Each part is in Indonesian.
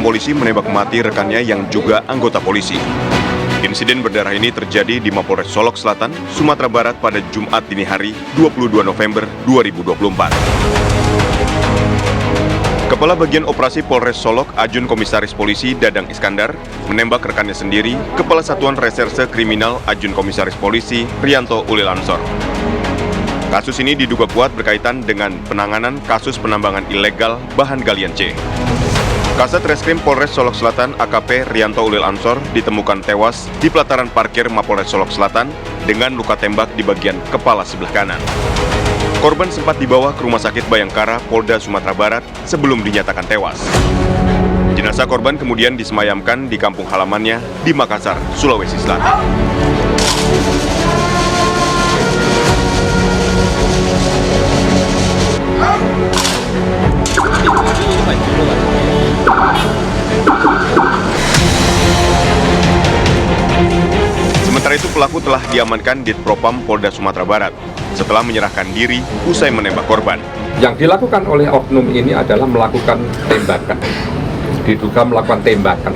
polisi menembak mati rekannya yang juga anggota polisi. Insiden berdarah ini terjadi di Mapolres Solok Selatan, Sumatera Barat pada Jumat dini hari 22 November 2024. Kepala Bagian Operasi Polres Solok, Ajun Komisaris Polisi Dadang Iskandar, menembak rekannya sendiri, Kepala Satuan Reserse Kriminal Ajun Komisaris Polisi Rianto Ulil Ansor. Kasus ini diduga kuat berkaitan dengan penanganan kasus penambangan ilegal bahan galian C. Kasat Reskrim Polres Solok Selatan AKP Rianto Ulil Ansor ditemukan tewas di pelataran parkir Mapolres Solok Selatan dengan luka tembak di bagian kepala sebelah kanan. Korban sempat dibawa ke Rumah Sakit Bayangkara Polda Sumatera Barat sebelum dinyatakan tewas. Jenazah korban kemudian disemayamkan di kampung halamannya di Makassar, Sulawesi Selatan. Sementara itu pelaku telah diamankan di Propam Polda Sumatera Barat setelah menyerahkan diri usai menembak korban. Yang dilakukan oleh oknum ini adalah melakukan tembakan. Diduga melakukan tembakan.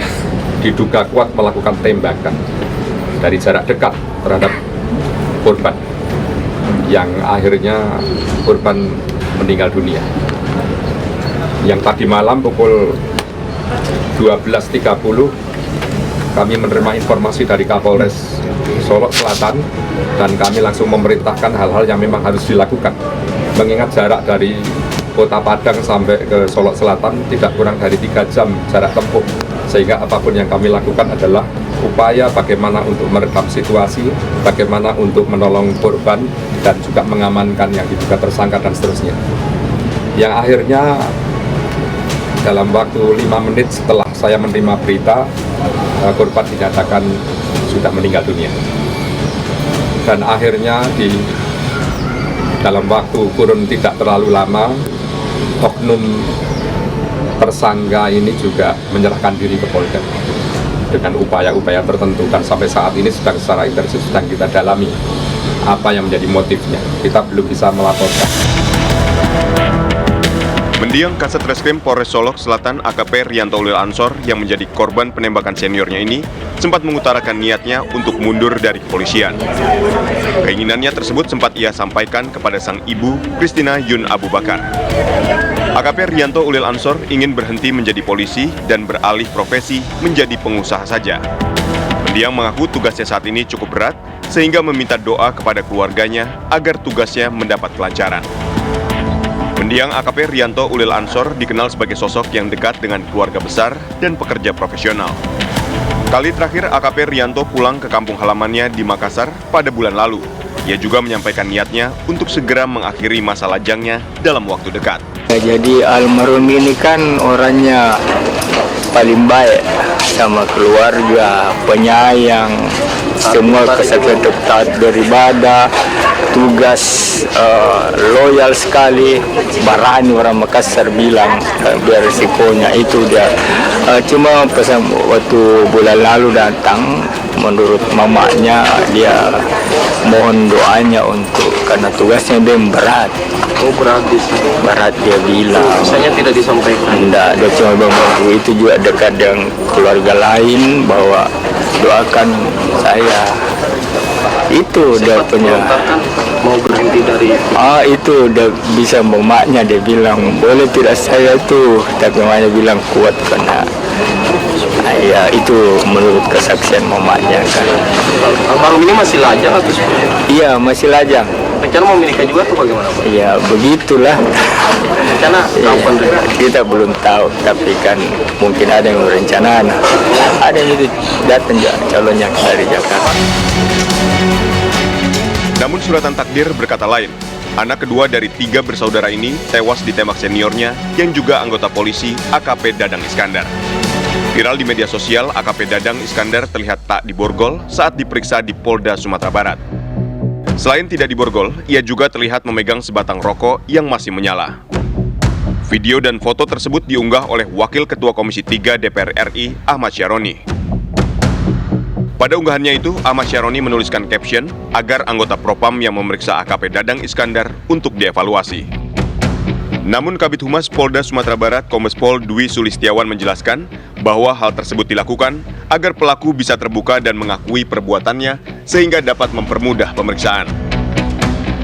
Diduga kuat melakukan tembakan dari jarak dekat terhadap korban. Yang akhirnya korban meninggal dunia. Yang tadi malam pukul 12.30 kami menerima informasi dari Kapolres Solok Selatan dan kami langsung memerintahkan hal-hal yang memang harus dilakukan. Mengingat jarak dari Kota Padang sampai ke Solok Selatan tidak kurang dari 3 jam jarak tempuh. Sehingga apapun yang kami lakukan adalah upaya bagaimana untuk meredam situasi, bagaimana untuk menolong korban dan juga mengamankan yang diduga tersangka dan seterusnya. Yang akhirnya dalam waktu 5 menit setelah saya menerima berita, korban dinyatakan sudah meninggal dunia. Dan akhirnya dalam waktu kurun tidak terlalu lama, oknum tersangka ini juga menyerahkan diri ke Polda dengan upaya-upaya tertentu, dan sampai saat ini secara intensif sedang kita dalami apa yang menjadi motifnya. Kita belum bisa melaporkan. Mendiang Kasat Reskrim Polres Solok Selatan AKP Rianto Ulil Ansor yang menjadi korban penembakan seniornya ini sempat mengutarakan niatnya untuk mundur dari kepolisian. Keinginannya tersebut sempat ia sampaikan kepada sang ibu, Christina Yun Abu Bakar. AKP Rianto Ulil Ansor ingin berhenti menjadi polisi dan beralih profesi menjadi pengusaha saja. Mendiang mengaku tugasnya saat ini cukup berat sehingga meminta doa kepada keluarganya agar tugasnya mendapat kelancaran. Mendiang AKP Rianto Ulil Ansor dikenal sebagai sosok yang dekat dengan keluarga besar dan pekerja profesional. Kali terakhir AKP Rianto pulang ke kampung halamannya di Makassar pada bulan lalu. Ia juga menyampaikan niatnya untuk segera mengakhiri masa lajangnya dalam waktu dekat. Jadi almarhum ini kan orangnya paling baik sama keluarga, penyayang, semua kesaksian taat beribadah, tugas loyal sekali, berani orang Makassar bilang biar risikonya itu dia. Cuma pesan waktu bulan lalu datang, menurut mamanya dia mohon doanya untuk karena tugasnya dia berat. Oh, berat di sini. Berat dia bilang. Misalnya tidak disampaikan. Enggak, dia cuma bilang itu juga dekat dengan keluarga lain bahwa doakan saya. Itu dia punya. Mau berhenti dari itu udah bisa mamanya dia bilang boleh tidak saya tuh, tapi mamanya bilang kuat karena ya itu menurut kesaksian mamanya kan. almarhum ini masih lajang atau seperti apa? Iya masih lajang. Rencana mau menikah juga atau bagaimana, Pak? Iya begitulah. Rencana kapan? Kita belum tahu, tapi kan mungkin ada yang berencana. Ada yang datang calonnya dari Jakarta. Namun suratan takdir berkata lain. Anak kedua dari 3 bersaudara ini tewas ditembak seniornya yang juga anggota polisi AKP Dadang Iskandar. Viral di media sosial, AKP Dadang Iskandar terlihat tak diborgol saat diperiksa di Polda Sumatera Barat. Selain tidak diborgol, ia juga terlihat memegang sebatang rokok yang masih menyala. Video dan foto tersebut diunggah oleh Wakil Ketua Komisi 3 DPR RI, Ahmad Syaroni. Pada unggahannya itu, Ahmad Syaroni menuliskan caption agar anggota Propam yang memeriksa AKP Dadang Iskandar untuk dievaluasi. Namun Kabid Humas Polda Sumatera Barat Kombes Pol Dwi Sulistiawan menjelaskan bahwa hal tersebut dilakukan agar pelaku bisa terbuka dan mengakui perbuatannya sehingga dapat mempermudah pemeriksaan.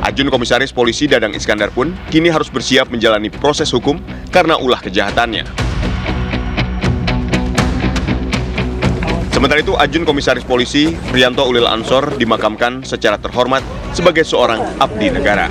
Ajun Komisaris Polisi Dadang Iskandar pun kini harus bersiap menjalani proses hukum karena ulah kejahatannya. Sementara itu, Ajun Komisaris Polisi Rianto Ulil Ansor dimakamkan secara terhormat sebagai seorang abdi negara.